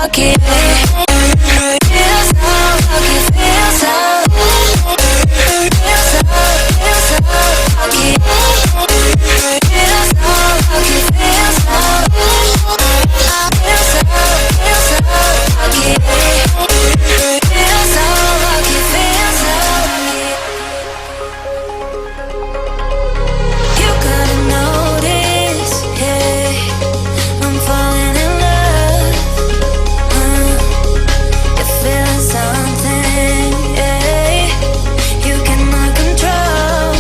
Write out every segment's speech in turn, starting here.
lucky. Feel so lucky, feel so lucky. Feel so lucky. Feel so lucky, feel so lucky. Feel so lucky, feel so lucky. You gotta notice, yeah, I'm falling in love. You're feeling something, yeah, you cannot control.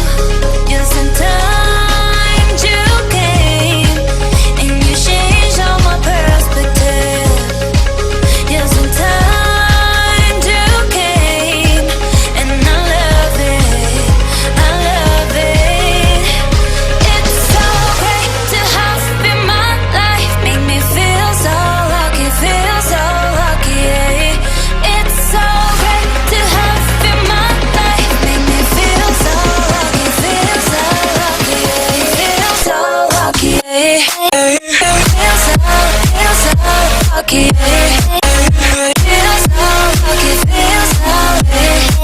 You're sometimes you came and you changed all my perspective. You're sometimes you came and I love it, I love it. It's so great to have you in my life, make me feel so lucky, feel so lucky. Yeah. It's so great to have you in my life, make me feel so lucky, feel so lucky. Yeah. Feel so lucky. Yeah. Feel so lucky. Yeah. Feel so lucky, feel so lucky.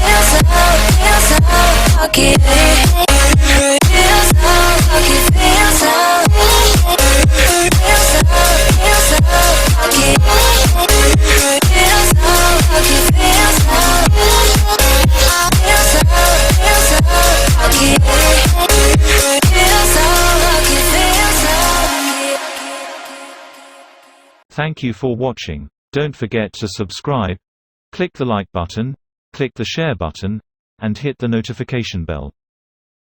Feel so lucky. Feel so lucky, feel so lucky. Feel so lucky, feel so lucky. Feel so lucky, feel so lucky. Thank you for watching. Don't forget to subscribe, click the like button, click the share button, and hit the notification bell.